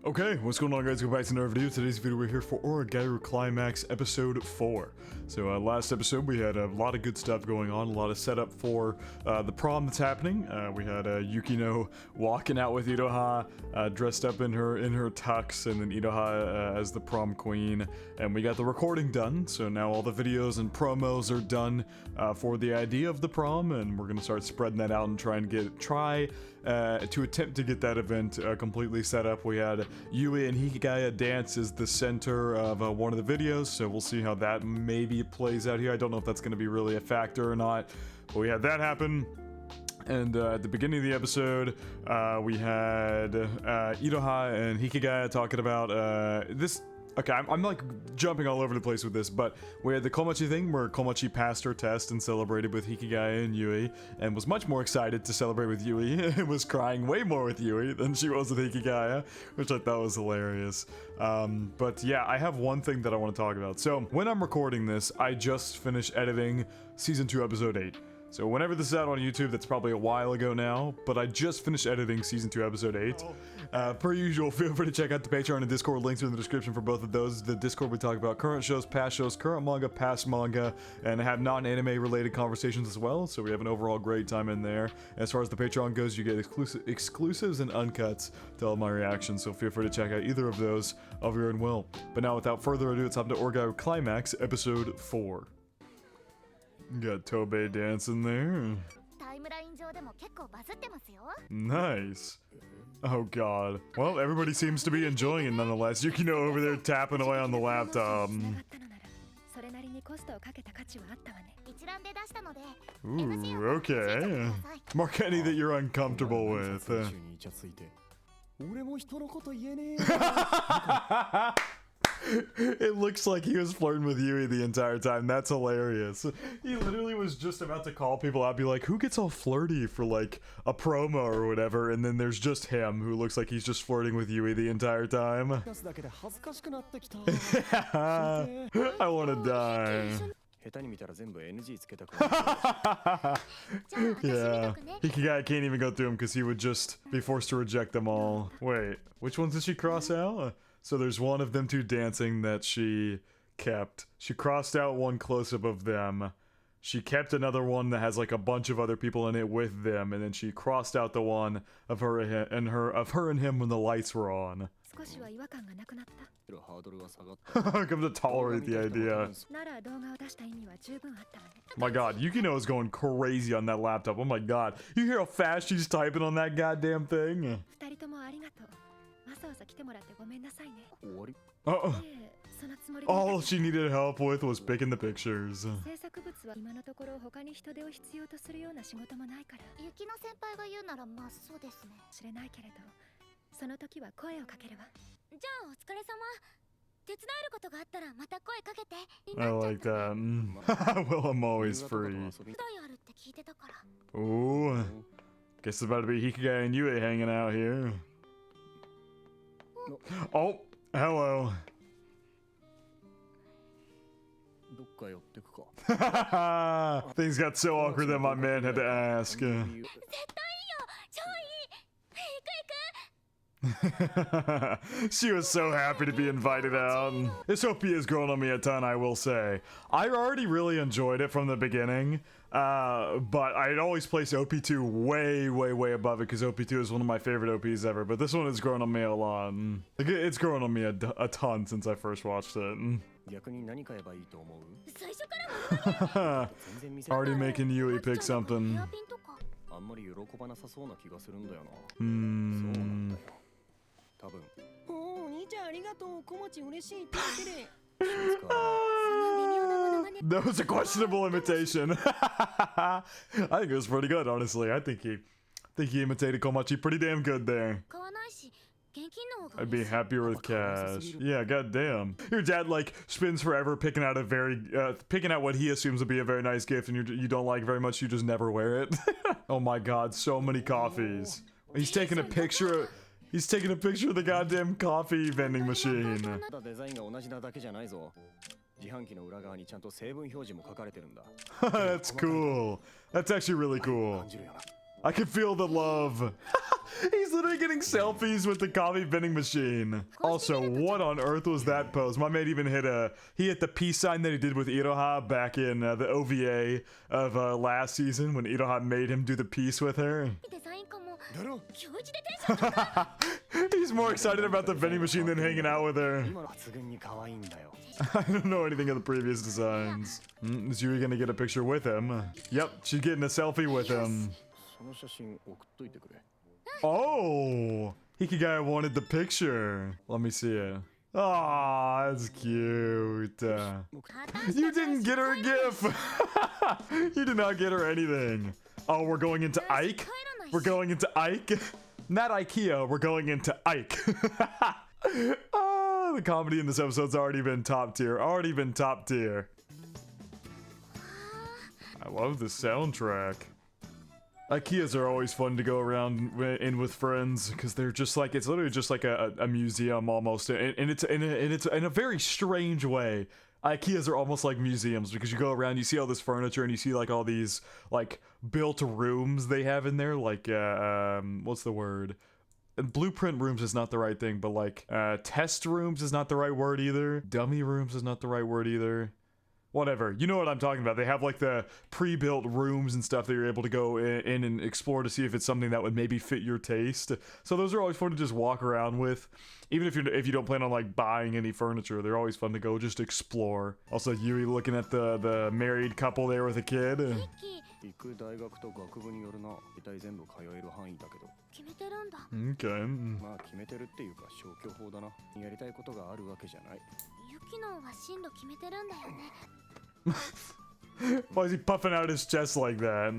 Okay, what's going on, guys? Go back to another video. Today's video, we're here for Oregairu Climax episode 4. So last episode we had a lot of good stuff going on, a lot of setup for the prom that's happening. We had Yukino walking out with Iroha, dressed up in her tux, and then Iroha as the prom queen. And we got the recording done, so now all the videos and promos are done for the idea of the prom, and we're gonna start spreading that out and try to attempt to get that event completely set up. We had YUI and Hikigaya dance as the center of one of the videos, so we'll see how that maybe plays out here. I don't know if that's going to be really a factor or not, but we had that happen. And at the beginning of the episode, we had Iroha and Hikigaya talking about this. Okay, I'm like jumping all over the place with this, but we had the Komachi thing where Komachi passed her test and celebrated with Hikigaya and Yui, and was much more excited to celebrate with Yui, and was crying way more with Yui than she was with Hikigaya, which I thought was hilarious. But yeah, I have one thing that I want to talk about. So when I'm recording this, I just finished editing Season 2, Episode 8. So whenever this is out on YouTube, that's probably a while ago now, but I just finished editing Season 2, Episode 8. Per usual, feel free to check out the Patreon and Discord, links are in the description for both of those. The Discord, we talk about current shows, current manga, past manga, and have non-anime related conversations as well, so we have an overall great time in there. As far as the Patreon goes, you get exclusives and uncuts to all my reactions, so feel free to check out either of those of your own will. But now, without further ado, it's time to Oregairu Climax, Episode 4. Got Tobei dancing there. Nice. Oh god. Well, everybody seems to be enjoying it nonetheless. Yukino over there tapping away on the laptop. Ooh, okay. Mark any that you're uncomfortable with. It looks like he was flirting with Yui the entire time. That's hilarious. He literally was just about to call people out, be like, who gets all flirty for like a promo or whatever, and then there's just him who looks like he's just flirting with Yui the entire time. I wanna die. Yeah, Hikigaya can't even go through him because he would just be forced to reject them all. Wait, which ones did she cross out? So there's one of them two dancing that she kept. She crossed out one close-up of them. She kept another one that has like a bunch of other people in it with them, and then she crossed out the one of her and him when the lights were on. Come to tolerate the idea. My god, Yukino is going crazy on that laptop. Oh my god. You hear how fast she's typing on that goddamn thing? Uh-oh. All she needed help with was picking the pictures. I like that. Well, I'm always free. Ooh. Guess it's about to be Hikigaya and Yui hanging out here. Oh, hello. Things got so awkward that my man had to ask. She was so happy to be invited out. This OP is growing on me a ton, I will say. I already really enjoyed it from the beginning, but I'd always place OP2 way above it because OP2 is one of my favorite OPs ever, but this one has grown on me a lot. Like, it's grown on me a ton since I first watched it. Already making Yui pick something. That was a questionable imitation. I think it was pretty good, honestly. I think he imitated Komachi pretty damn good there. I'd be happier with cash. Yeah, goddamn. Your dad like spends forever picking out what he assumes to be a very nice gift, and you don't like very much. You just never wear it. Oh my god, so many coffees. He's taking a picture. He's taking a picture of the goddamn coffee vending machine. That's cool. That's actually really cool. I can feel the love. He's literally getting selfies with the coffee vending machine. Also, what on earth was that pose? My mate even hit the peace sign that he did with Iroha back in the OVA of last season when Iroha made him do the peace with her. He's more excited about the vending machine than hanging out with her. I don't know anything of the previous designs. Is Yui gonna get a picture with him? Yep, she's getting a selfie with him. Oh! Hikigai wanted the picture. Let me see it. Aw, that's cute. You didn't get her a gift! You did not get her anything. Oh, we're going into Ike? We're going into Ike? Not IKEA, we're going into Ike. Oh, the comedy in this episode's already been top tier. Already been top tier. I love the soundtrack. IKEAs are always fun to go around in with friends because they're just like, it's literally just like a museum almost, and it's in a very strange way. IKEAs are almost like museums because you go around, you see all this furniture, and you see like all these like built rooms they have in there, like what's the word? Blueprint rooms is not the right thing, but like test rooms is not the right word either. Dummy rooms is not the right word either. Whatever, you know what I'm talking about. They have like the pre-built rooms and stuff that you're able to go in and explore to see if it's something that would maybe fit your taste. So those are always fun to just walk around with, even if you don't plan on like buying any furniture. They're always fun to go just explore. Also, Yui looking at the married couple there with a kid. Okay. Why is he puffing out his chest like that?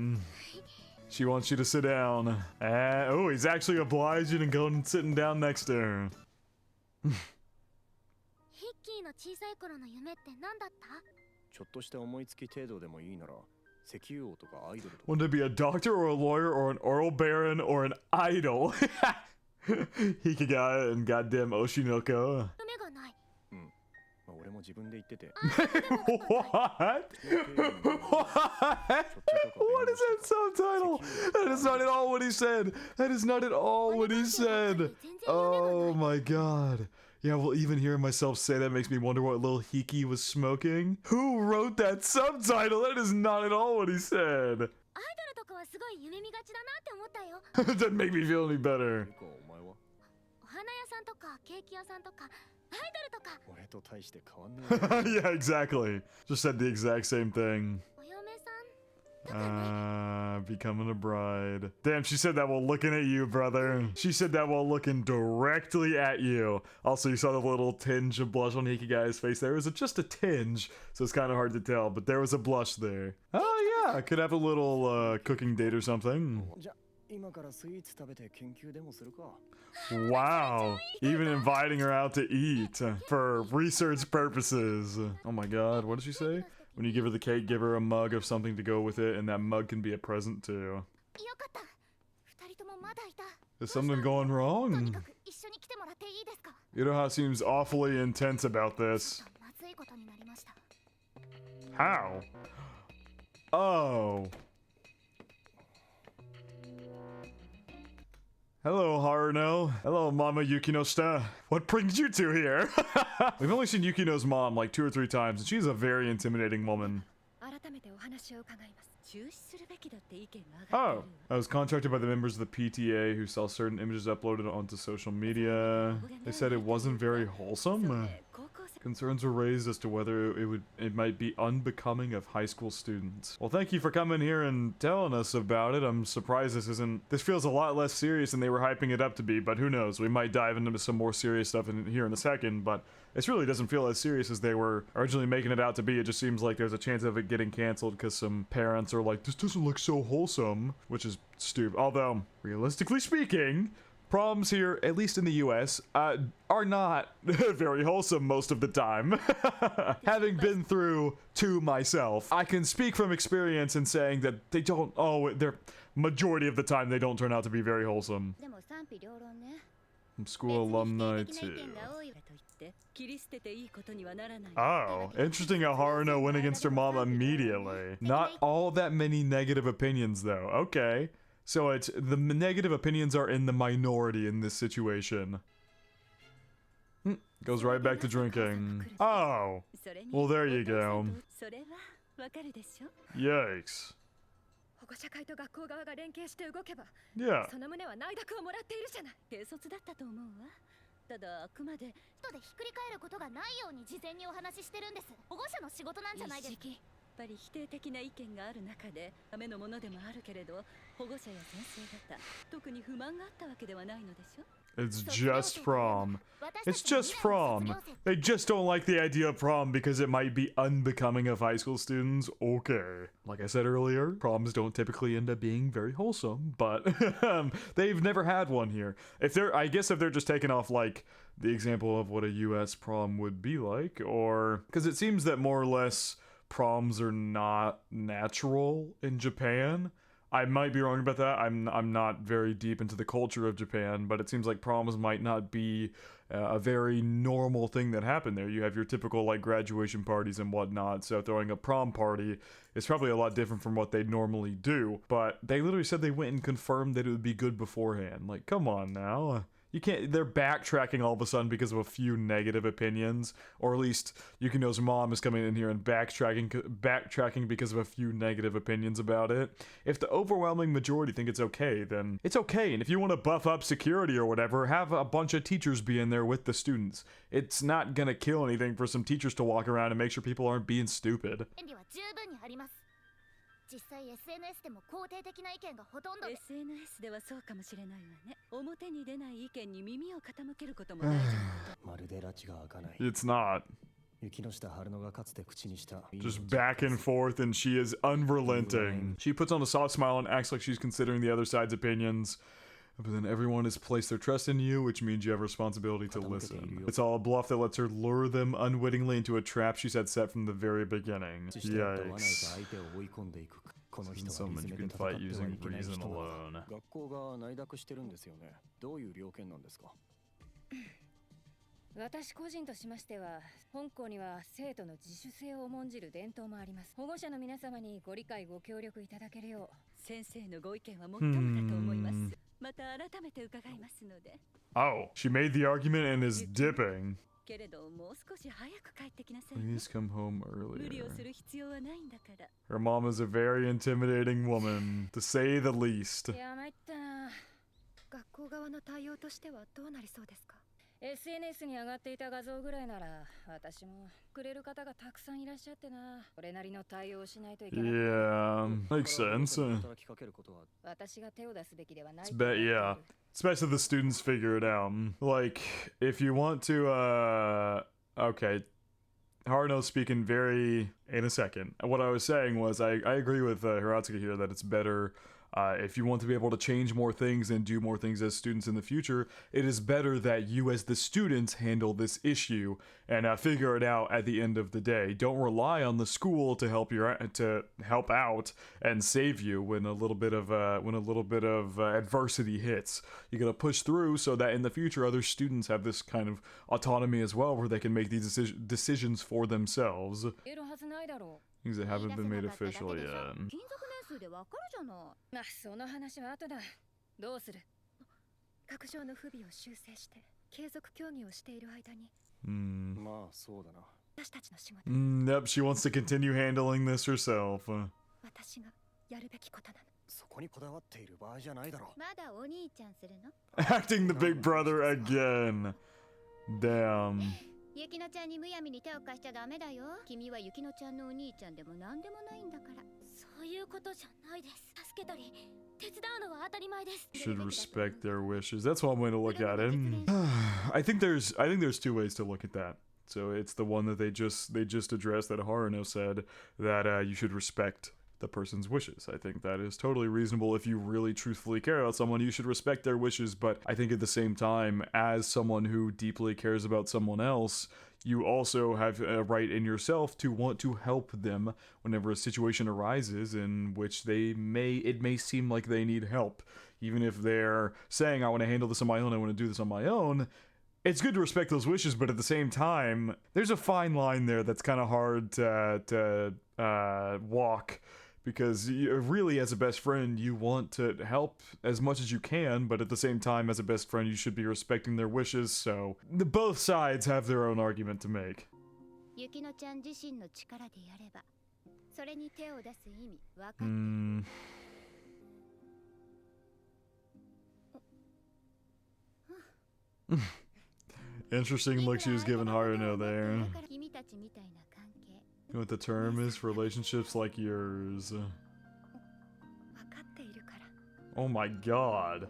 She wants you to sit down. Oh, he's actually obliging and going and sitting down next to her. Wouldn't it be a doctor or a lawyer or an oral baron or an idol? Hikigai and goddamn Oshinoko. What? What? What is that subtitle? That is not at all what he said. That is not at all what he said. Oh my god. Yeah, well, even hearing myself say that makes me wonder what little Hiki was smoking. Who wrote that subtitle? That is not at all what he said. Doesn't make me feel any better. Yeah, exactly. Just said the exact same thing. Becoming a bride. Damn, she said that while looking at you, brother. She said that while looking directly at you. Also, you saw the little tinge of blush on Hikigai's face there. Was it just a tinge? So it's kind of hard to tell, but there was a blush there. Oh yeah, I could have a little cooking date or something. Wow, even inviting her out to eat for research purposes. Oh my god, what did she say? When you give her the cake, give her a mug of something to go with it, and that mug can be a present too. Is something going wrong? Iroha seems awfully intense about this. How? Oh. Hello, Haruno. Hello, Mama Yukinoshita. What brings you two here? We've only seen Yukino's mom like 2 or 3 times, and she's a very intimidating woman. Oh, I was contacted by the members of the PTA who saw certain images uploaded onto social media. They said it wasn't very wholesome. Concerns were raised as to whether it might be unbecoming of high school students. Well, thank you for coming here and telling us about it. I'm surprised this feels a lot less serious than they were hyping it up to be, but who knows? We might dive into some more serious stuff here in a second, but it really doesn't feel as serious as they were originally making it out to be. It just seems like there's a chance of it getting canceled because some parents are like, this doesn't look so wholesome, which is stupid. Although, realistically speaking, proms here, at least in the US, are not very wholesome most of the time. Having been through 2 myself, I can speak from experience in saying that they don't, they're majority of the time they don't turn out to be very wholesome. From school alumni too. Oh, interesting how Haruno went against her mom immediately. Not all that many negative opinions though. Okay. So it's the negative opinions are in the minority in this situation. Goes right back to drinking. Oh, well there you go. Yikes. Yeah. ただあくまで人でひっくり返ることがないように事前にお話ししてるんです。保護者の仕事なんじゃないですか。やっぱり否定的な意見がある中でためのものでもあるけれど、保護者や先生方特に不満があったわけではないのでしょ。 It's just prom. It's just prom. They just don't like the idea of prom because it might be unbecoming of high school students. Okay. Like I said earlier, proms don't typically end up being very wholesome, but they've never had one here. I guess if they're just taking off like the example of what a US prom would be like, or because it seems that more or less proms are not natural in Japan. I might be wrong about that. I'm not very deep into the culture of Japan, but it seems like proms might not be a very normal thing that happened there. You have your typical like graduation parties and whatnot, so throwing a prom party is probably a lot different from what they normally do. But they literally said they went and confirmed that it would be good beforehand. Like, come on now. You can't, they're backtracking all of a sudden because of a few negative opinions, or at least Yukino's mom is coming in here and backtracking because of a few negative opinions about it. If the overwhelming majority think it's okay, then it's okay. And if you want to buff up security or whatever, have a bunch of teachers be in there with the students. It's not gonna kill anything for some teachers to walk around and make sure people aren't being stupid. SNS でも肯定的な意見がほとんどで SNS ではそうかもしれないわね。表に出ない意見に耳を傾けることも大事なこと。まるで拉致が開かない。 It's not. Just back and forth, and she is unrelenting. She puts on a soft smile and acts like she's considering the other side's opinions. But then everyone has placed their trust in you, which means you have a responsibility to listen. It's all a bluff that lets her lure them unwittingly into a trap she's had set from the very beginning. Yikes. Isn't someone you can fight using reason alone. 私個人としましては、本校には生徒の自主性を重んじる伝統もあります。保護者の皆様にご理解ご協力いただけるよう、先生のご意見はもっともだと思います。また改めて伺いますので。Oh, she made the argument and is dipping. けれどもう少し早く帰ってきなさい。 Please come home 無理を earlier. する必要はないんだから。 Her mom is a very intimidating woman, to say the least. いや、参ったな。学校側の対応としてはどうなりそうですか？ SNS に上がっていた画像ぐらいなら私もくれる方がたくさんいらっしゃってな。これなりの対応をしないといけない。 Yeah, makes sense. 私が手を出すべきではない。 Yeah. It's best if the students figure it out. Like, if you want to, okay. Haruno's speaking very in a second. What I was saying was I agree with Hiratsuka here that it's better if you want to be able to change more things and do more things as students in the future, it is better that you as the students handle this issue and figure it out at the end of the day. Don't rely on the school to help out and save you when a little bit of adversity hits. You gotta push through so that in the future other students have this kind of autonomy as well, where they can make these decisions for themselves. Things that haven't been made official yet. 数でわかるじゃない。まあその話は後だ。どうする？学場の不備を修正して継続協議をしている間に。まあそうだな。私たちの仕事。Yep, she wants to continue handling this herself. 私がやるべきことなの。そこにこだわっている場合じゃないだろう。まだお兄ちゃんするの？ Acting the big brother again. Damn. ゆきのちゃんにむやみに手を貸しちゃダメだよ。君はゆきのちゃんのお兄ちゃんでもなんでもないんだから。そういうことじゃないです。助けたり手伝うのは当たり前です。 Should respect their wishes. That's one way to look at it. I think there's two ways to look at that. So it's the one that they just addressed that Haruno said that you should respect the person's wishes. I think that is totally reasonable. If you really truthfully care about someone, you should respect their wishes. But I think at the same time, as someone who deeply cares about someone else, you also have a right in yourself to want to help them whenever a situation arises in which it may seem like they need help. Even if they're saying, I want to handle this on my own, I want to do this on my own, it's good to respect those wishes, but at the same time, there's a fine line there that's kind of hard to walk because really, as a best friend, you want to help as much as you can, but at the same time, as a best friend, you should be respecting their wishes, so both sides have their own argument to make. ユキノちゃん自身の力でやればそれに手を出す意味分かってる。Interesting look she was giving Haruno there. You know what the term is for relationships like yours? Oh my god.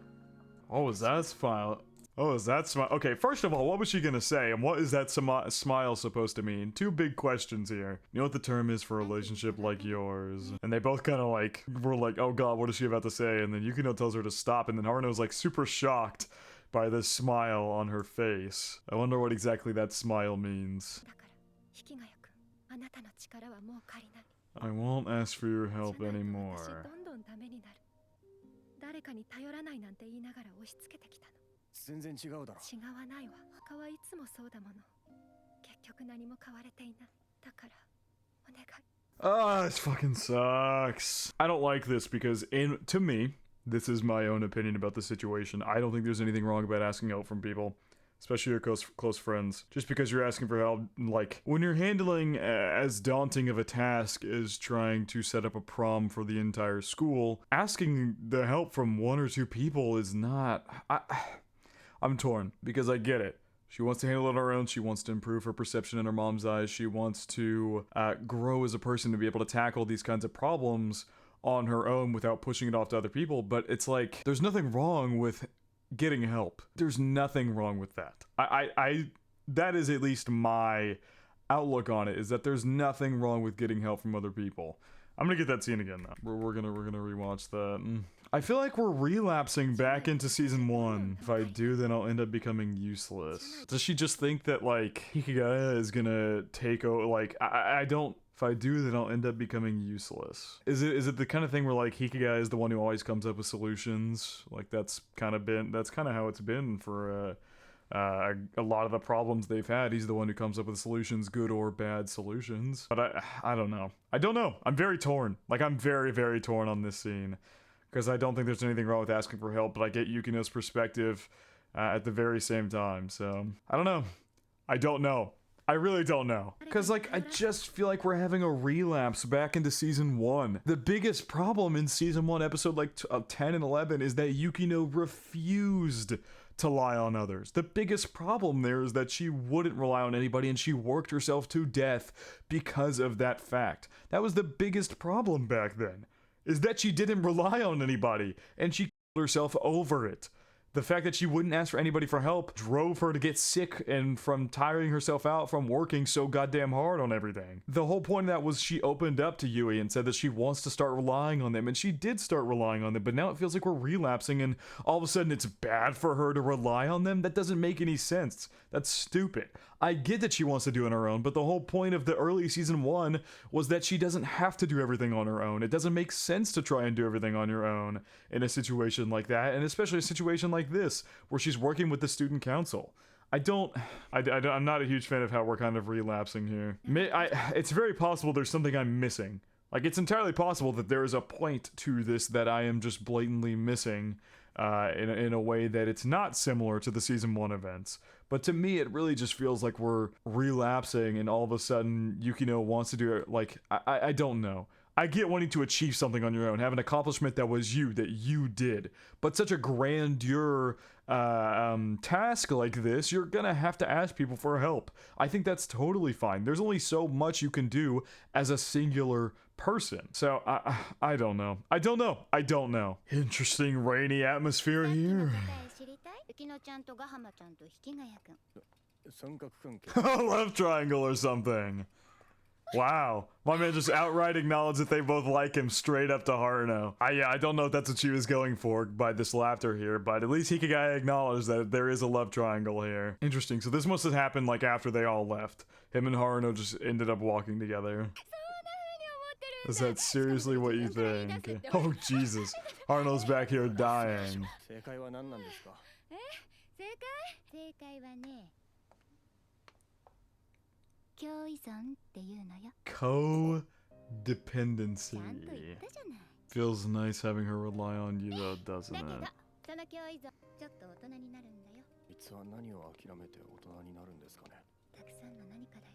Oh, is that smile? Oh, is that smile? Okay, first of all, what was she gonna say? And what is that smile supposed to mean? Two big questions here. You know what the term is for a relationship like yours? And they both kind of like, were like, oh god, what is she about to say? And then Yukino tells her to stop, and then Haruno's like super shocked by this smile on her face. I wonder what exactly that smile means. I won't ask for your help anymore. 誰かに頼らないなんて言いながら押し付けてきたの。全然違うだろ。違わないわ。他はいつもそうだもの。結局何も変われていない。だからお願い。Ah, this fucking sucks. I don't like this because, to me, this is my own opinion about the situation. I don't think there's anything wrong about asking help from people, especially your close friends. Just because you're asking for help, like, when you're handling as daunting of a task as trying to set up a prom for the entire school, asking the help from one or two people is not... I'm torn, because I get it. She wants to handle it on her own. She wants to improve her perception in her mom's eyes. She wants to grow as a person to be able to tackle these kinds of problems on her own without pushing it off to other people. But it's like, there's nothing wrong with getting help. There's nothing wrong with that. That is at least my outlook on it, is that there's nothing wrong with getting help from other people. I'm gonna get that scene again though. We're gonna rewatch that. I feel like we're relapsing back into season 1. If I do, then I'll end up becoming useless. Does she just think that like Hikigaya is gonna take over? Like I don't. If I do, then I'll end up becoming useless. Is it the kind of thing where like Hikigaya is the one who always comes up with solutions? Like that's kind of how it's been for a lot of the problems they've had. He's the one who comes up with solutions, good or bad solutions. But I don't know. I don't know. I'm very torn. Like I'm very, very torn on this scene. Because I don't think there's anything wrong with asking for help, but I get Yukino's perspective at the very same time. So, I don't know. I don't know. I really don't know. Because, like, I just feel like we're having a relapse back into Season 1. The biggest problem in Season 1, episode, like, 10 and 11 is that Yukino refused to rely on others. The biggest problem there is that she wouldn't rely on anybody, and she worked herself to death because of that fact. That was the biggest problem back then, is that she didn't rely on anybody, and she killed herself over it. The fact that she wouldn't ask for anybody for help drove her to get sick and from tiring herself out from working so goddamn hard on everything. The whole point of that was she opened up to YUI and said that she wants to start relying on them, and she did start relying on them, but now it feels like we're relapsing and all of a sudden it's bad for her to rely on them? That doesn't make any sense. That's stupid. I get that she wants to do it on her own, but the whole point of the early season 1 was that she doesn't have to do everything on her own. It doesn't make sense to try and do everything on your own in a situation like that, and especially a situation like this, where she's working with the student council. I'm not a huge fan of how we're kind of relapsing here. It's very possible there's something I'm missing. Like, it's entirely possible that there is a point to this that I am just blatantly missing in a way that it's not similar to the season 1 events. But to me, it really just feels like we're relapsing and all of a sudden Yukino wants to do it. Like, I don't know. I get wanting to achieve something on your own, have an accomplishment that you did. But such a grandeur task like this, you're gonna have to ask people for help. I think that's totally fine. There's only so much you can do as a singular person. So, I don't know. I don't know. Interesting rainy atmosphere here. Love triangle or something. Wow. My man just outright acknowledged that they both like him straight up to Haruno. I don't know if that's what she was going for by this laughter here, but at least Hikigaya acknowledged that there is a love triangle here. Interesting. So this must have happened like after they all left. Him and Haruno just ended up walking together. Is that seriously what you think? Oh, Jesus. Haruno's back here dying. dependency. ちゃんと言ったじゃない。 Feels nice having her rely on you though, doesn't だけど it? その教依存ちょっと大人になるんだよ。いつは何を諦めて大人になるんですかね。たくさんの何かだよ。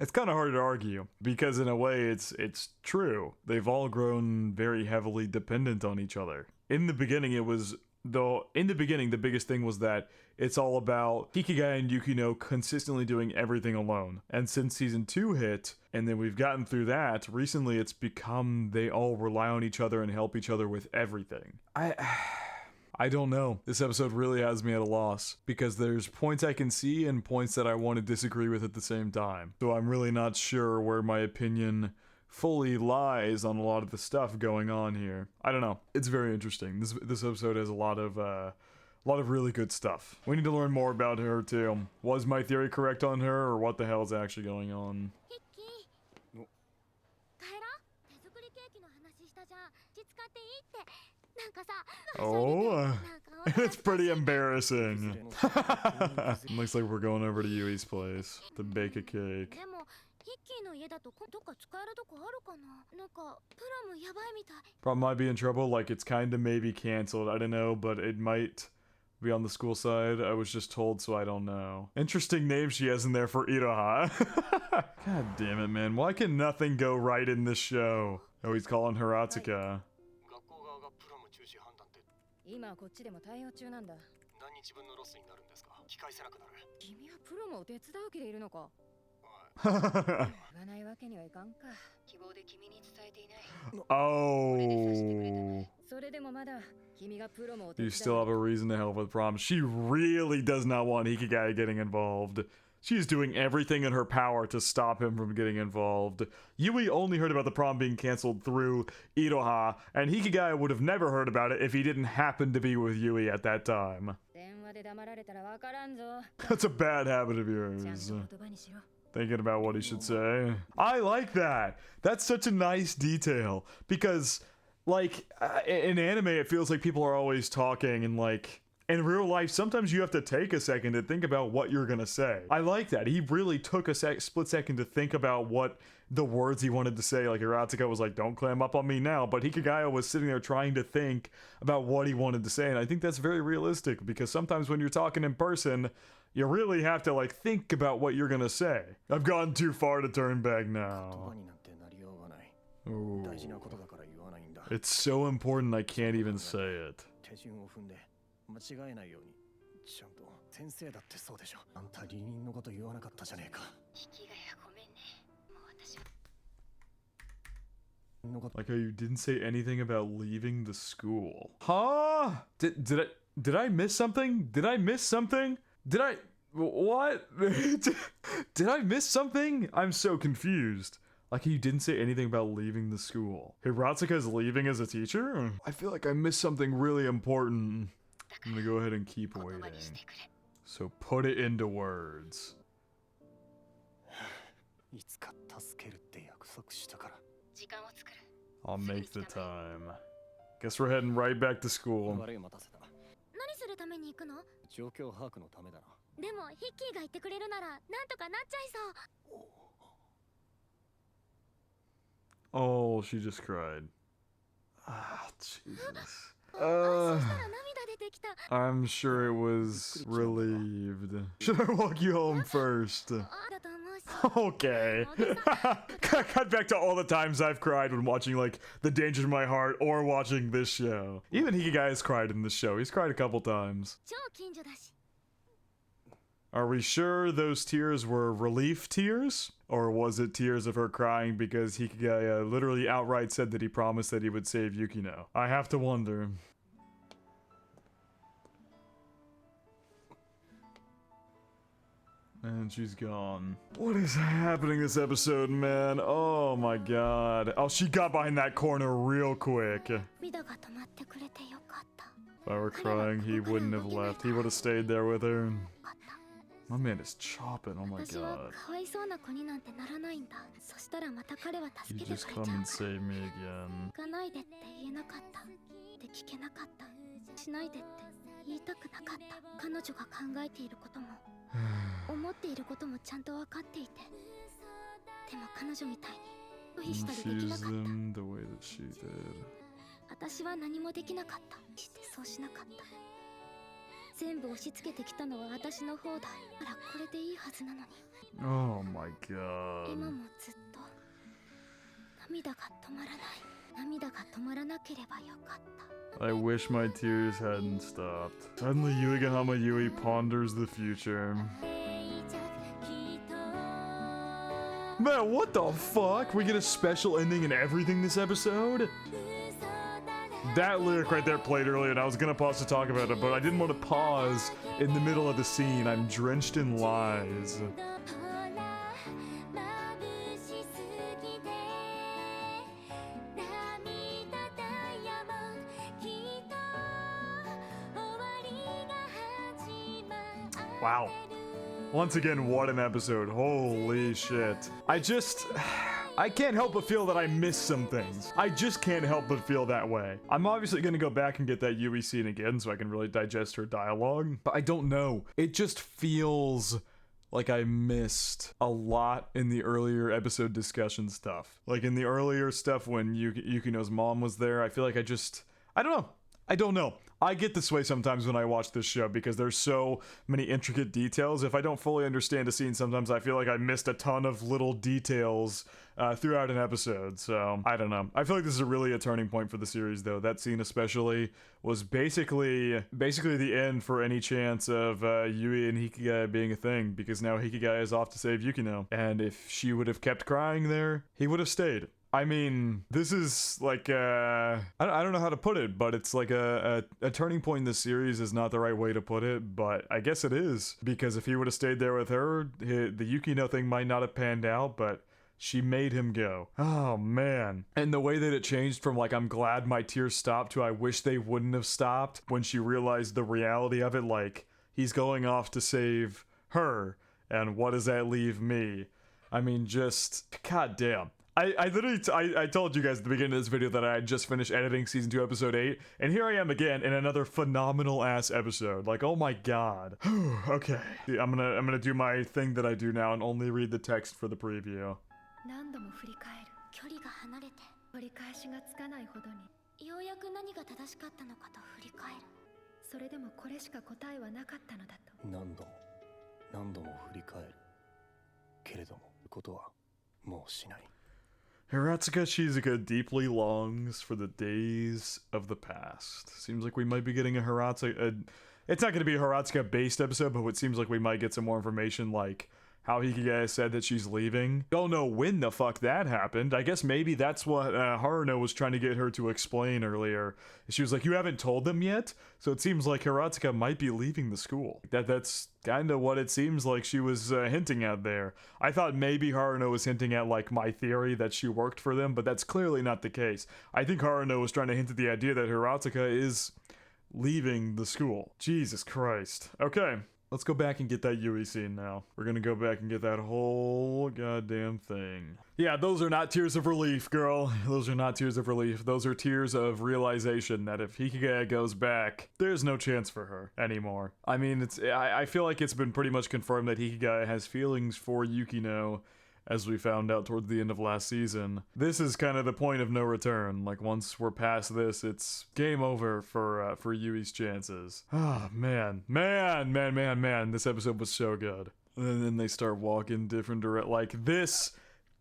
It's kind of hard to argue because in a way it's true. They've all grown very heavily dependent on each other. In the beginning the biggest thing was that it's all about Hikigai and Yukino consistently doing everything alone. And since season 2 hit, and then we've gotten through that, recently it's become they all rely on each other and help each other with everything. I don't know. This episode really has me at a loss because there's points I can see and points that I want to disagree with at the same time. So I'm really not sure where my opinion fully lies on a lot of the stuff going on here. I don't know. It's very interesting. This episode has a lot of really good stuff. We need to learn more about her too. Was my theory correct on her, or what the hell is actually going on? ヒッキー。帰ろう。手作りケーキの話したじゃん。実買っていいって。なんかさ。 Oh, it's pretty embarrassing. Looks like we're going over to Yui's place to bake a cake. でもヒッキーの家だとどっか使えるとこあるかな。なんかプラムやばいみたい。 Problem might be in trouble, like it's kinda maybe canceled. I don't know, but it might be on the school side. I was just told, so I don't know. Interesting name she has in there for Iroha. God damn it, man. Why can nothing go right in this show? Oh, he's calling her Atsuka. 学校側がプロム中止判断って今こっちでも対応中なんだ。何日分のロスになるんですか。聞き返せなくなる。君はプロもお手伝う気でいるのか。おい言わないわけにはいかんか。希望で君に伝えていない。 Oh. それでもまだ君がプロもお手 You 伝 still have a reason to help with prom. She really does not want Hikigai getting involved. She's doing everything in her power to stop him from getting involved. Yui only heard about the prom being canceled through Iroha, and Hikigai would have never heard about it if he didn't happen to be with Yui at that time. 電話で黙られたらわからんぞ。 That's a bad habit of ちゃん yours. と言葉にしろ。 Thinking about what he should say. I like that. That's such a nice detail because, like, in anime, it feels like people are always talking, and like in real life, sometimes you have to take a second to think about what you're gonna say. I like that. He really took a split second to think about what the words he wanted to say. Like Hiratsuka was like, "Don't clam up on me now," but Hikigaya was sitting there trying to think about what he wanted to say, and I think that's very realistic because sometimes when you're talking in person, you really have to like think about what you're gonna say. I've gone too far to turn back 言葉 now. になんてなりようがない。 Ooh. 大事なことだから言わないんだ。 It's so important I can't even say it. 手順を踏んで間違えないように。ちゃんと先生だってそうでしょ。あんた離任のこと言わなかったじゃねえか。ヒキガヤごめんね。もう私は。 Like how you didn't say anything about leaving the school. Huh? Did I miss something? Did I miss something? Did I what? Did I miss something? I'm so confused. Like you didn't say anything about leaving the school. Hiratsuka's leaving as a teacher? I feel like I missed something really important. I'm gonna go ahead and keep waiting. So put it into words. いつか助けるって約束したから。時間を作る。 I'll make the time. Guess we're heading right back to school. 悪い待たせた。何するために行くの？状況把握のためだな。でもヒッキーが言ってくれるならなんとかなっちゃいそう。 Oh, she just cried. Ah, Jesus. そしたら涙出てきた。 I'm sure it was relieved. Should I walk you home first? だと思うし。 Okay. Cut back to all the times I've cried when watching, like, The Danger to My Heart or watching this show. Even Hikigai has cried in this show. He's cried a couple times. 超近所だし。 Are we sure those tears were relief tears? Or was it tears of her crying because Hikigai literally outright said that he promised that he would save Yukino? I have to wonder. And she's gone. What is happening this episode, man? Oh my god. Oh, she got behind that corner real quick. If ミドが止まってくれてよかった。 I were crying, he wouldn't have left. He would have stayed there with her. よかった。 My man is chopping. Oh my 私は god. かわいそうな子になんてならないんだ。そしたらまた彼は You 助けて just くれ come ちゃう and から。 save me again. 行かないでって言えなかった。って聞けなかった。しないでって言いたくなかった。彼女が考えていることも思っていることもちゃんと分かっていて。でも彼女みたいに拒否 and したりできな she's かった。 them the way that she did. 私は何もできなかった。してそうしなかった。全部押し付けてきたのは私の方だ。あらこれでいいはずなのに。 Oh my 今 god. もずっと涙が止まらない。涙が止まらなければよかった。 I wish my tears hadn't stopped. Suddenly Yuigahama Yui ponders the future. Man, what the fuck? We get a special ending and everything this episode? That lyric right there played earlier, and I was gonna pause to talk about it, but I didn't want to pause in the middle of the scene. I'm drenched in lies. Wow. Once again, what an episode. Holy shit. I can't help but feel that I missed some things. I just can't help but feel that way. I'm obviously gonna go back and get that Yui scene again so I can really digest her dialogue, but I don't know. It just feels like I missed a lot in the earlier episode discussion stuff. Like in the earlier stuff when Yukino's mom was there, I feel like I don't know. I get this way sometimes when I watch this show because there's so many intricate details. If I don't fully understand a scene, sometimes I feel like I missed a ton of little details throughout an episode. So, I don't know. I feel like this is really a turning point for the series, though. That scene especially was basically the end for any chance of Yui and Hikigai being a thing, because now Hikigai is off to save Yukino. And if she would have kept crying there, he would have stayed. I mean, this is like, I don't know how to put it, but it's like a turning point in the series is not the right way to put it, but I guess it is. Because if he would have stayed there with her, the Yukino thing might not have panned out, but she made him go. Oh, man. And the way that it changed from like, I'm glad my tears stopped to I wish they wouldn't have stopped when she realized the reality of it, like, he's going off to save her, and what does that leave me? I mean, just, goddamn. I literally, I told you guys at the beginning of this video that I had just finished editing season 2 episode 8, and here I am again in another phenomenal ass episode. Like, oh my god. Okay. I'm gonna do my thing that I do now and only read the text for the preview. 何度も振り返る。距離が離れて取り返しがつかないほどにようやく何が正しかったのかと振り返る。それでもこれしか答えはなかったのだと。何度も振り返る。けれども、ことはもうしない。 Hiratsuka Shizuka deeply longs for the days of the past. Seems like we might be getting a Hiratsuka... it's not going to be a Hiratsuka-based episode, but it seems like we might get some more information, like how Hikigai said that she's leaving. Don't know when the fuck that happened. I guess maybe that's what Haruno was trying to get her to explain earlier. She was like, you haven't told them yet? So it seems like Hiratsuka might be leaving the school. That's kind of what it seems like she was hinting at there. I thought maybe Haruno was hinting at like my theory that she worked for them, but that's clearly not the case. I think Haruno was trying to hint at the idea that Hiratsuka is leaving the school. Jesus Christ. Okay. Let's go back and get that Yui scene now. We're gonna go back and get that whole goddamn thing. Yeah, those are not tears of relief, girl. Those are not tears of relief. Those are tears of realization that if Hikigai goes back, there's no chance for her anymore. I mean, I feel like it's been pretty much confirmed that Hikigai has feelings for Yukino, as we found out towards the end of last season. This is kind of the point of no return. Like, once we're past this, it's game over for Yui's chances. Ah, man. This episode was so good. And then they start walking different like this.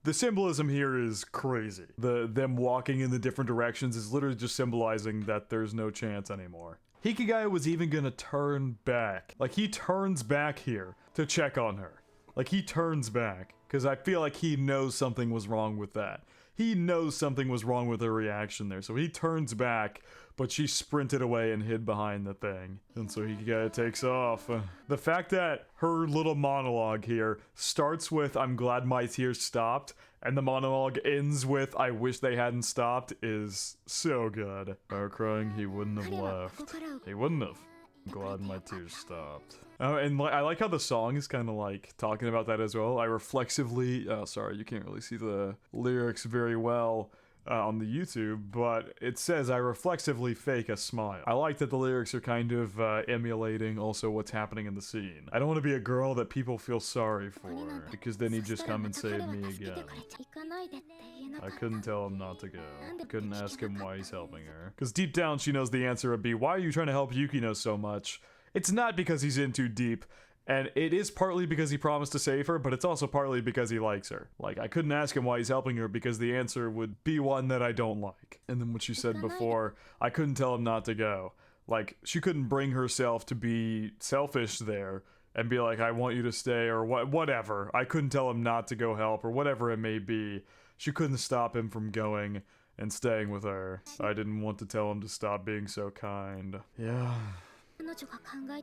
The symbolism here is crazy. Them walking in the different directions is literally just symbolizing that there's no chance anymore. Hikigai was even gonna turn back. Like, he turns back here to check on her. Like, he turns back. Because I feel like he knows something was wrong with that. He knows something was wrong with her reaction there. So he turns back, but she sprinted away and hid behind the thing. And so Hikigai takes off. The fact that her little monologue here starts with, I'm glad my tears stopped, and the monologue ends with, I wish they hadn't stopped, is so good. If I were crying, he wouldn't have left. He wouldn't have. I'm glad my tears stopped. And I like how the song is kind of like talking about that as well. I reflexively, oh sorry, you can't really see the lyrics very well. on the YouTube, but it says I reflexively fake a smile. I like that the lyrics are kind of emulating also what's happening in the scene. I don't want to be a girl that people feel sorry for, because then he'd just come and save me again. I couldn't tell him not to go. I couldn't ask him why he's helping her. Because deep down she knows the answer would be, why are you trying to help Yukino so much? It's not because he's in too deep. And it is partly because he promised to save her, but it's also partly because he likes her. Like, I couldn't ask him why he's helping her because the answer would be one that I don't like. And then what she said before, I couldn't tell him not to go. Like, she couldn't bring herself to be selfish there and be like, I want you to stay, or whatever. I couldn't tell him not to go help, or whatever it may be. She couldn't stop him from going and staying with her. I didn't want to tell him to stop being so kind. Yeah.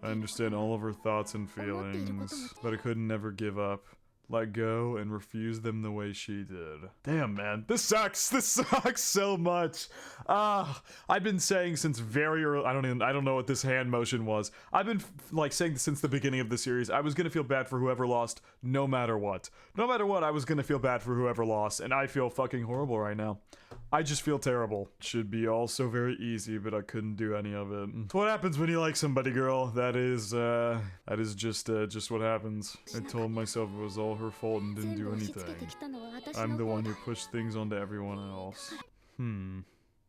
I understand all of her thoughts and feelings, but I couldn't never give up, let go, and refuse them the way she did. Damn, man. This sucks! This sucks so much! I've been saying since very early, I don't know what this hand motion was. I've been, like, saying since the beginning of the series, I was gonna feel bad for whoever lost, no matter what. No matter what, I was gonna feel bad for whoever lost, and I feel fucking horrible right now. I just feel terrible. Should be all so very easy, but I couldn't do any of it. It's what happens when you like somebody, girl. That is just what happens. I told myself it was all her fault and didn't do anything. I'm the one who pushed things onto everyone else.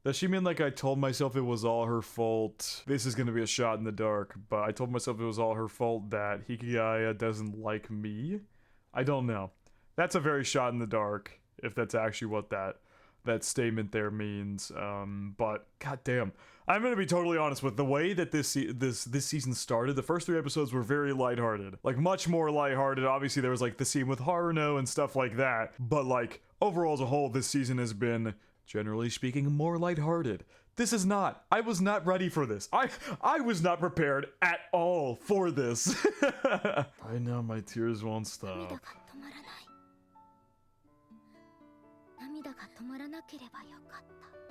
Does she mean like I told myself it was all her fault? This is gonna be a shot in the dark, but I told myself it was all her fault that Hikigaya doesn't like me? I don't know. That's a very shot in the dark, if that's actually what that statement there means, but goddamn, I'm gonna be totally honest with the way that this season started. The first 3 episodes were very lighthearted, like much more lighthearted. Obviously, there was like the scene with Haruno and stuff like that, but like overall as a whole, this season has been, generally speaking, more lighthearted. This is not. I was not ready for this. I was not prepared at all for this. I know my tears won't stop.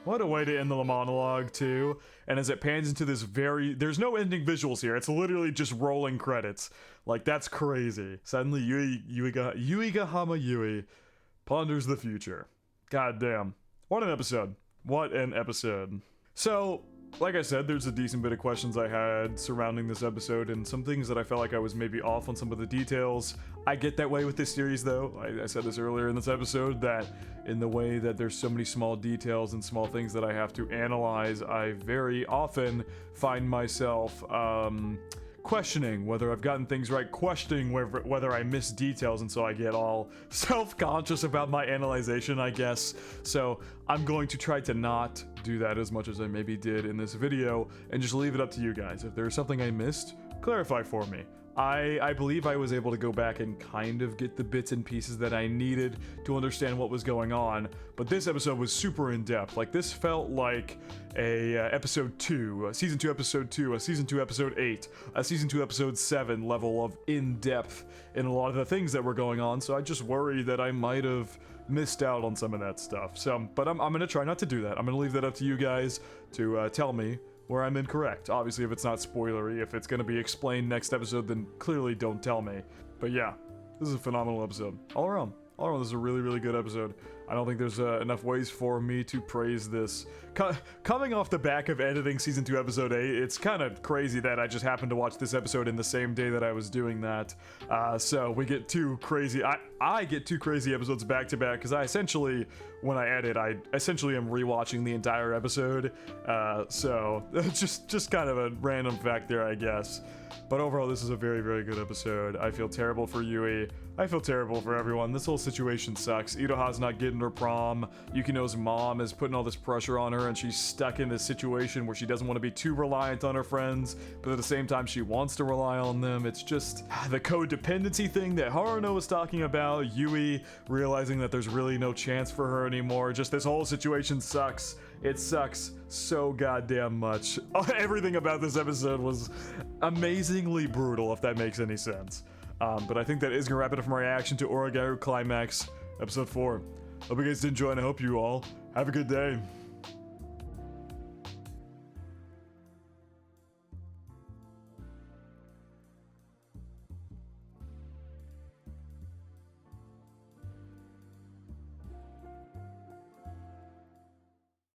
What a way to end the monologue, too. And as it pans into this there's no ending visuals here. It's literally just rolling credits. Like, that's crazy. Suddenly, Yuigahama Yui ponders the future. God damn. What an episode. What an episode. So, like I said, there's a decent bit of questions I had surrounding this episode and some things that I felt like I was maybe off on some of the details. I get that way with this series, though. I said this earlier in this episode, that in the way that there's so many small details and small things that I have to analyze, I very often find myself questioning whether I've gotten things right, questioning whether I miss details, and so I get all self-conscious about my analyzation, I guess. So I'm going to try to not do that as much as I maybe did in this video, and just leave it up to you guys. If there's something I missed, clarify for me. I believe I was able to go back and kind of get the bits and pieces that I needed to understand what was going on, but this episode was super in-depth. Like, this felt like a episode 2, a season 2 episode 2, a season 2 episode 8, a season 2 episode 7 level of in-depth in a lot of the things that were going on, so I just worry that I might have missed out on some of that stuff. So, but I'm gonna try not to do that. I'm gonna leave that up to you guys to tell me where I'm incorrect. Obviously, if it's not spoilery, if it's gonna be explained next episode, then clearly don't tell me. But yeah, this is a phenomenal episode. All around, this is a really, really good episode. I don't think there's enough ways for me to praise this. Coming off the back of editing Season 2 Episode 8, it's kind of crazy that I just happened to watch this episode in the same day that I was doing that. So we get 2 crazy... I get 2 crazy episodes back to back, because I essentially, when I edit, I essentially am rewatching the entire episode. So just kind of a random fact there, I guess. But overall, this is a very, very good episode. I feel terrible for Yui. I feel terrible for everyone. This whole situation sucks. Iroha's not getting her prom. Yukino's mom is putting all this pressure on her, and she's stuck in this situation where she doesn't want to be too reliant on her friends, but at the same time, she wants to rely on them. It's just the codependency thing that Haruno was talking about. Yui realizing that there's really no chance for her anymore. Just this whole situation sucks. It sucks so goddamn much. Everything about this episode was amazingly brutal, if that makes any sense. But I think that is gonna wrap it up for my reaction to Oregairu Climax, episode 4. Hope you guys did enjoy, and I hope you all have a good day.